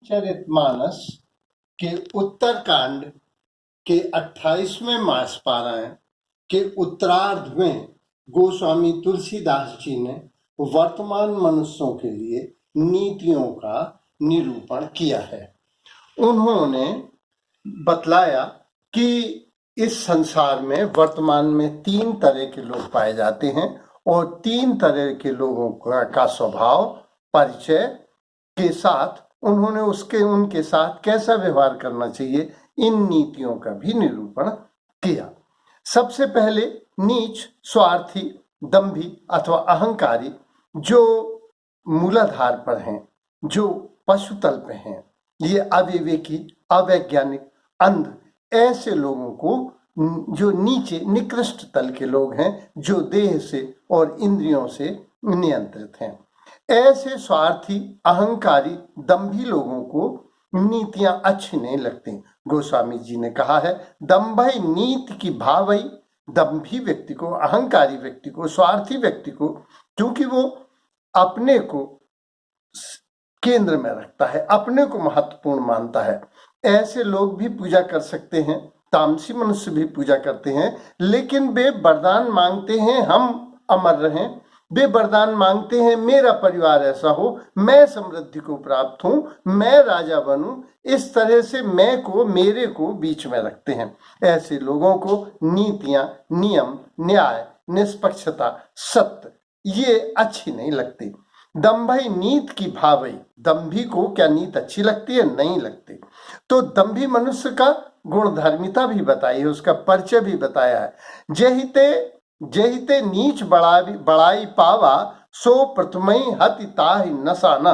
रामचरितमानस के उत्तरकांड के 28वें मास पारायण के उत्तरार्ध में गोस्वामी तुलसीदास जी ने वर्तमान मनुष्यों के लिए नीतियों का निरूपण किया है। उन्होंने बतलाया कि इस संसार में वर्तमान में 3 तरह के लोग पाए जाते हैं और 3 तरह के लोगों का स्वभाव परिचय के साथ उन्होंने उनके साथ कैसा व्यवहार करना चाहिए, इन नीतियों का भी निरूपण किया। सबसे पहले नीच, स्वार्थी, दंभी अथवा अहंकारी जो मूलाधार पर हैं, जो पशुतल पे हैं, ये अविवेकी, अवैज्ञानिक, अंध, ऐसे लोगों को, जो नीचे निकृष्ट तल के लोग हैं, जो देह से और इंद्रियों से नियंत्रित हैं, ऐसे स्वार्थी, अहंकारी, दंभी लोगों को नीतियां अच्छी नहीं लगती। गोस्वामी जी ने कहा है, दंभई नीति की भावई, दंभी व्यक्ति को, अहंकारी व्यक्ति को, स्वार्थी व्यक्ति को, क्योंकि वो अपने को केंद्र में रखता है, अपने को महत्वपूर्ण मानता है, ऐसे लोग भी पूजा कर सकते हैं, तामसी मनुष्य भी पूजा करते हैं, लेकिन वे वरदान मांगते हैं हम अमर रहें, वे वरदान मांगते हैं मेरा परिवार ऐसा हो, मैं समृद्धि को प्राप्त हूं, मैं राजा बनूं, इस तरह से मैं को, मेरे को बीच में रखते हैं। ऐसे लोगों को नीतियां, नियम, न्याय, निष्पक्षता, सत्य ये अच्छी नहीं लगती। दंभई नीत की भावई, दंभी को क्या नीत अच्छी लगती है? नहीं लगती। तो दंभी मनुष्य का गुणधर्मिता भी बताई है, उसका परिचय भी बताया है। जहिते नीच बड़ाई पावा, सो प्रथमई हति ताहि नसाना।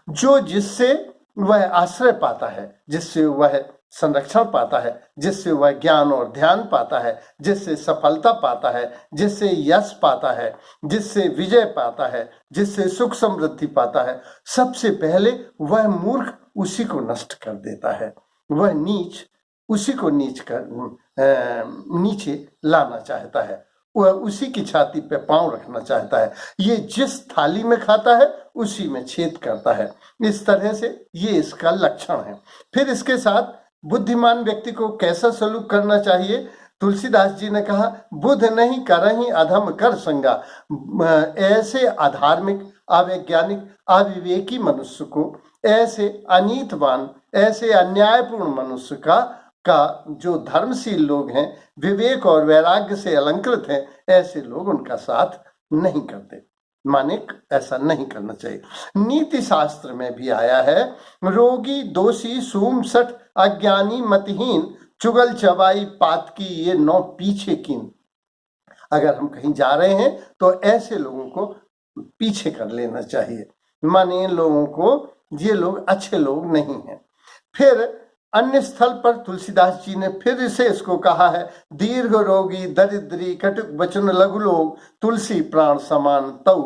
जो जिससे वह आश्रय पाता है, जिससे वह संरक्षण पाता है, जिससे वह ज्ञान और ध्यान पाता है, जिससे सफलता पाता है, जिससे यश पाता है, जिससे विजय पाता है, जिससे सुख समृद्धि पाता है, सबसे पहले वह मूर्ख उसी को नष्ट कर देता है। वह नीच उसी को नीचे लाना चाहता है, वह उसी की छाती पे पांव रखना चाहता है। ये जिस थाली में खाता है उसी में छेद करता है। इस तरह से ये इसका लक्षण है। फिर इसके साथ बुद्धिमान व्यक्ति को कैसा सलूक करना चाहिए? तुलसीदास जी ने कहा, बुद्ध नहीं करहि अधम कर संगा। ऐसे अधार्मिक, अवैज्ञानिक, अविवेकी मनुष्य को, ऐसे अनीतवान, ऐसे अन्यायपूर्ण मनुष्य का जो धर्मशील लोग हैं, विवेक और वैराग्य से अलंकृत हैं, ऐसे लोग उनका साथ नहीं करते। माने ऐसा नहीं करना चाहिए। नीति शास्त्र में भी आया है, रोगी, दोषी, सूम, सठ, अज्ञानी, मतहीन, चुगल चबाई, पातकी, ये 9 पीछे कीन। अगर हम कहीं जा रहे हैं तो ऐसे लोगों को पीछे कर लेना चाहिए। माने लोगों को, ये लोग अच्छे लोग नहीं हैं। फिर अन्य स्थल पर तुलसीदास जी ने फिर से इसको कहा है, दीर्घ रोगी, दरिद्री, कटुक वचन लघु लोग, तुलसी प्राण समान तऊ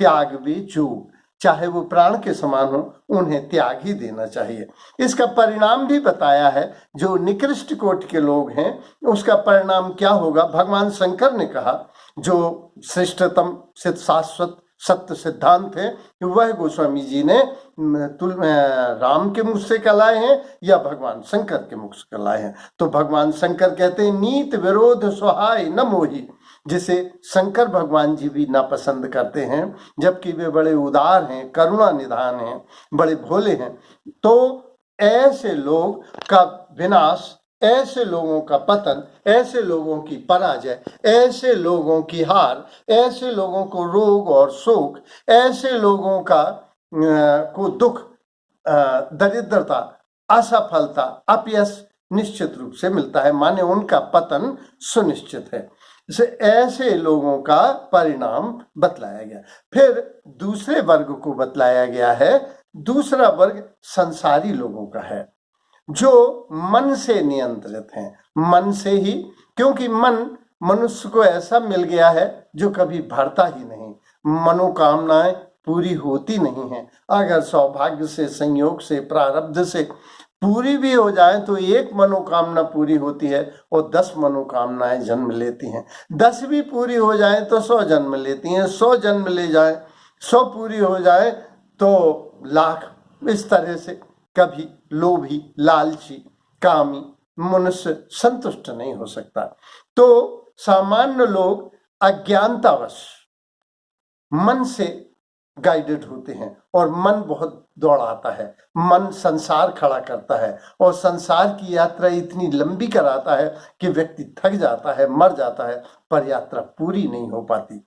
त्याग भी जोग। चाहे वो प्राण के समान हो, उन्हें त्याग ही देना चाहिए। इसका परिणाम भी बताया है। जो निकृष्ट कोटि के लोग हैं उसका परिणाम क्या होगा? भगवान शंकर ने कहा, जो श्रेष्ठतम शाश्वत सत्य सिद्धांत है, वह गोस्वामी जी ने राम के मुख से कहलाए हैं या भगवान शंकर के मुख से कहलाए हैं। तो भगवान शंकर कहते हैं, नीत विरोध सहाय न मोही, जिसे शंकर भगवान जी भी नापसंद करते हैं, जबकि वे बड़े उदार हैं, करुणा निधान हैं, बड़े भोले हैं। तो ऐसे लोग का विनाश, ऐसे लोगों का पतन, ऐसे लोगों की पराजय, ऐसे लोगों की हार, ऐसे लोगों को रोग और शोक, ऐसे लोगों का को दुख, दरिद्रता, असफलता, अपयश निश्चित रूप से मिलता है। माने उनका पतन सुनिश्चित है। ऐसे लोगों का परिणाम बतलाया गया। फिर दूसरे वर्ग को बतलाया गया है। दूसरा वर्ग संसारी लोगों का है, जो मन से नियंत्रित हैं, मन से ही, क्योंकि मन मनुष्य को ऐसा मिल गया है जो कभी भरता ही नहीं, मनोकामनाएं पूरी होती नहीं हैं। अगर सौभाग्य से, संयोग से, प्रारब्ध से पूरी भी हो जाए तो एक मनोकामना पूरी होती है और 10 मनोकामनाएं जन्म लेती हैं। 10 भी पूरी हो जाए तो 100 जन्म लेती हैं, 100 जन्म ले जाए, 100 पूरी हो जाए तो लाख इस तरह से कभी लोभी, लालची, कामी मनुष्य संतुष्ट नहीं हो सकता। तो सामान्य लोग अज्ञानतावश मन से गाइडेड होते हैं और मन बहुत दौड़ाता है, मन संसार खड़ा करता है और संसार की यात्रा इतनी लंबी कराता है कि व्यक्ति थक जाता है, मर जाता है, पर यात्रा पूरी नहीं हो पाती।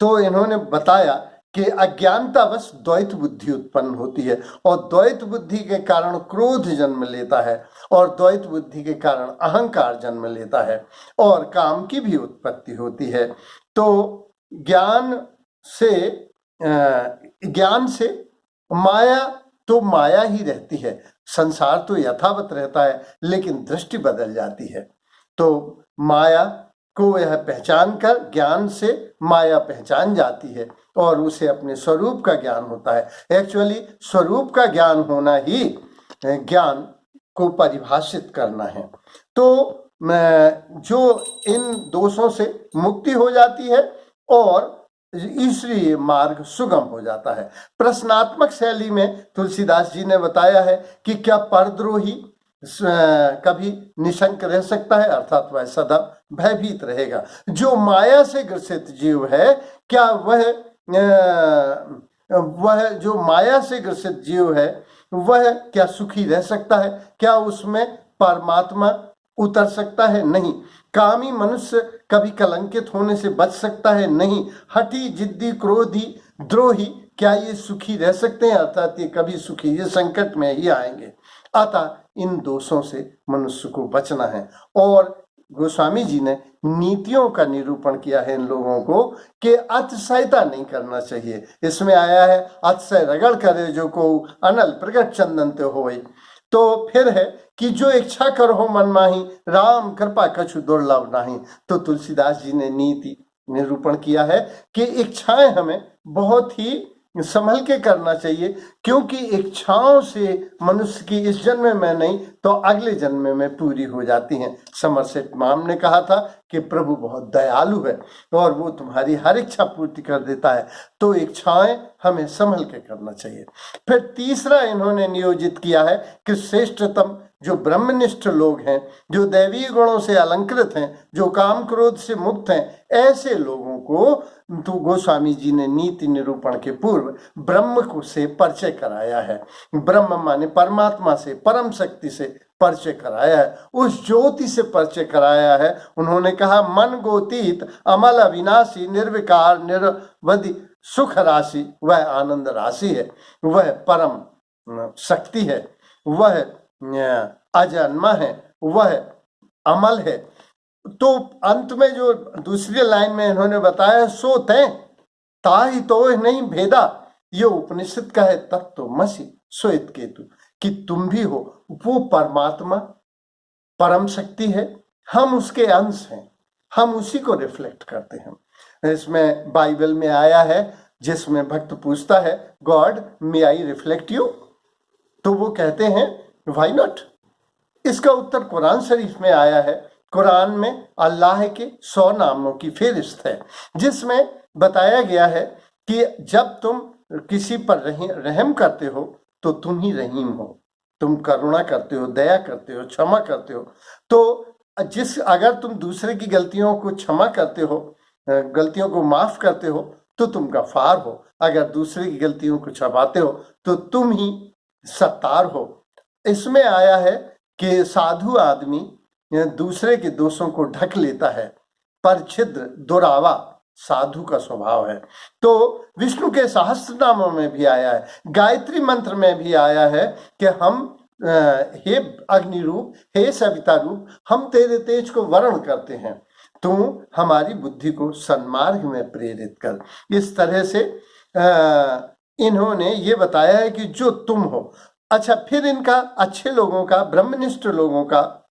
तो इन्होंने बताया कि अज्ञानतावश द्वैत बुद्धि उत्पन्न होती है और द्वैत बुद्धि के कारण क्रोध जन्म लेता है और द्वैत बुद्धि के कारण अहंकार जन्म लेता है और काम की भी उत्पत्ति होती है। तो ज्ञान से माया तो माया ही रहती है, संसार तो यथावत रहता है, लेकिन दृष्टि बदल जाती है। तो माया को यह पहचान कर ज्ञान से माया पहचान जाती है और उसे अपने स्वरूप का ज्ञान होता है। एक्चुअली स्वरूप का ज्ञान होना ही ज्ञान को परिभाषित करना है। तो जो इन दोषों से मुक्ति हो जाती है और इसलिए मार्ग सुगम हो जाता है। प्रश्नात्मक शैली में तुलसीदास जी ने बताया है कि क्या परद्रोही कभी निशंक रह सकता है, अर्थात वह सदा भयभीत रहेगा। जो माया से ग्रसित जीव है, क्या वह जो माया से ग्रसित जीव है वह क्या सुखी रह सकता है? क्या उसमें परमात्मा उतर सकता है? नहीं। कामी मनुष्य कभी कलंकित होने से बच सकता है? नहीं। हठी, जिद्दी, क्रोधी, द्रोही, क्या ये सुखी रह सकते हैं? अर्थात ये कभी सुखी, ये संकट में ही आएंगे। अतः इन दोषों से मनुष्य को बचना है। और गोस्वामी जी ने नीतियों का निरूपण किया है इन लोगों को कि अतिशयता नहीं करना चाहिए। इसमें आया है अतिशय रगड़ करे जो को अनल प्रकट चंदन ते होई। तो फिर है कि जो इच्छा करो मन माही, राम कृपा कछु दुर्लभ नाही। तो तुलसीदास जी ने नीति निरूपण किया है कि इच्छाएं हमें बहुत ही संभल के करना चाहिए, क्योंकि इच्छाओं से मनुष्य की इस जन्म में नहीं तो अगले जन्म में पूरी हो जाती हैं। समरसेट मॉम ने कहा था कि प्रभु बहुत दयालु है और वो तुम्हारी हर इच्छा पूर्ति कर देता है। तो इच्छाएं हमें संभल के करना चाहिए। फिर तीसरा इन्होंने नियोजित किया है कि श्रेष्ठतम जो ब्रह्मनिष्ठ लोग हैं, जो दैवीय गुणों से अलंकृत हैं, जो काम क्रोध से मुक्त हैं, ऐसे लोगों को तो गोस्वामी जी ने नीति निरूपण के पूर्व ब्रह्म को से परिचय कराया है। ब्रह्म माने परमात्मा से, परम शक्ति से परिचय कराया है, उस ज्योति से परिचय कराया है। उन्होंने कहा मन गोतीत अमल अविनाशी निर्विकार निरवधि सुख राशि, वह आनंद राशि है, वह परम शक्ति है, वह अजन्मा है, वह अमल है। तो अंत में जो दूसरी लाइन में इन्होंने बताया सो तय ताहि तो नहीं भेदा, ये उपनिषद का है तत्त्वमसि श्वेत केतु, कि तुम भी हो। वो परमात्मा परम शक्ति है, हम उसके अंश हैं, हम उसी को रिफ्लेक्ट करते हैं। इसमें बाइबल में आया है जिसमें भक्त पूछता है God may I reflect you, तो वो कहते हैं व्हाई नॉट। इसका उत्तर कुरान शरीफ में आया है। कुरान में अल्लाह के 100 नामों की फेहरिस्त है, जिसमें बताया गया है कि जब तुम किसी पर रहम करते हो तो तुम ही रहीम हो, तुम करुणा करते हो, दया करते हो, क्षमा करते हो। तो अगर तुम दूसरे की गलतियों को क्षमा करते हो, गलतियों को माफ करते हो, तो तुम गफार हो। अगर दूसरे की गलतियों को छुपाते हो तो तुम ही सत्तार हो। इसमें आया है कि साधु आदमी दूसरे के दोषों को ढक लेता है, पर छिद्र दुरावा साधु का स्वभाव है। तो विष्णु के सहस्त्र नामों में भी आया है, गायत्री मंत्र में भी आया है कि हम हे अग्नि रूप, हे सविता रूप, हम तेरे तेज को वर्ण करते हैं, तू हमारी बुद्धि को सन्मार्ग में प्रेरित कर। इस तरह से इन्होंने ये बताया है कि जो तुम हो। अच्छा, फिर इनका अच्छे लोगों का, ब्रह्मनिष्ठ लोगों का,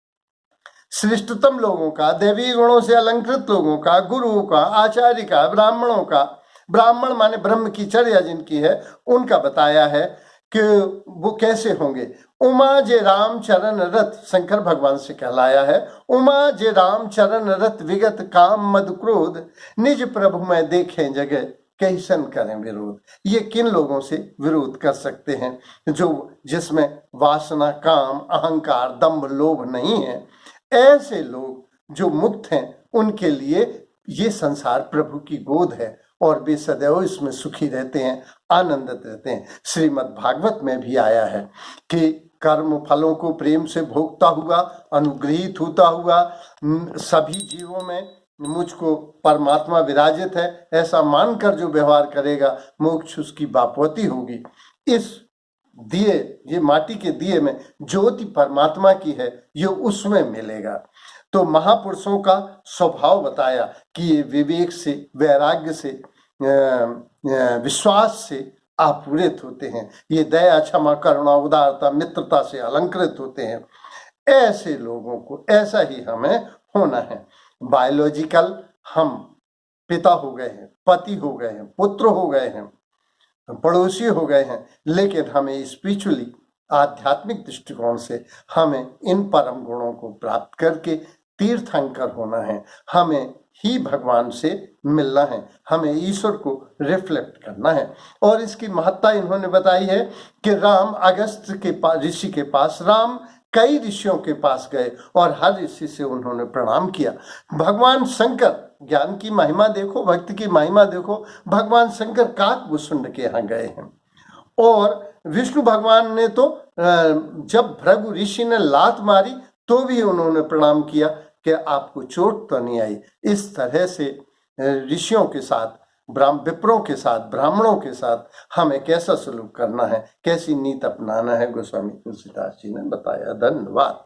श्रेष्ठतम लोगों का, दैवीय गुणों से अलंकृत लोगों का, गुरुओं का, आचार्य का, ब्राह्मणों का, ब्राह्मण माने ब्रह्म की चर्या जिनकी है, उनका बताया है कि वो कैसे होंगे। उमा जे राम चरण रथ, शंकर भगवान से कहलाया है, उमा जे राम चरण रथ विगत काम मद क्रोध, निज प्रभु में देखें जगह कैसन करें विरोध। ये किन लोगों से विरोध कर सकते हैं? जिसमें वासना, काम, अहंकार, दंभ, लोभ नहीं है। ऐसे लोग जो मुक्त हैं उनके लिए ये संसार प्रभु की गोद है और वे सदैव इसमें सुखी रहते हैं, आनंदित रहते हैं। श्रीमद् भागवत में भी आया है कि कर्म फलों को प्रेम से भोगता हुआ, अनुग्रहित होता हुआ, सभी जीवों में मुझको परमात्मा विराजित है ऐसा मानकर जो व्यवहार करेगा, मोक्ष उसकी बापवती होगी। इस दिए, ये माटी के दिए में ज्योति परमात्मा की है, ये उसमें मिलेगा। तो महापुरुषों का स्वभाव बताया कि ये विवेक से, वैराग्य से, विश्वास से आपूरित होते हैं। ये दया, क्षमा, करुणा, उदारता, मित्रता से अलंकृत होते हैं। ऐसे लोगों को, ऐसा ही हमें होना है। बायोलॉजिकल हम पिता हो गए हैं, पति हो गए हैं, पुत्र हो गए हैं, पड़ोसी हो गए हैं, लेकिन हमें स्पिरिचुअली, आध्यात्मिक दृष्टिकोण से हमें इन परम गुणों को प्राप्त करके तीर्थंकर होना है। हमें ही भगवान से मिलना है, हमें ईश्वर को रिफ्लेक्ट करना है। और इसकी महत्ता इन्होंने बताई है कि राम अगस्त के पास, ऋषि के पास, राम कई ऋषियों के पास गए और हर ऋषि से उन्होंने प्रणाम किया। भगवान शंकर, ज्ञान की महिमा देखो, भक्ति की महिमा देखो, भगवान शंकर काकभूषुंड के यहाँ गए हैं। और विष्णु भगवान ने तो जब भृगु ऋषि ने लात मारी तो भी उन्होंने प्रणाम किया कि आपको चोट तो नहीं आई। इस तरह से ऋषियों के साथ, विप्रों के साथ, ब्राह्मणों के साथ हमें कैसा सलूक करना है, कैसी नीति अपनाना है, गोस्वामी तुलसीदास जी ने बताया। धन्यवाद।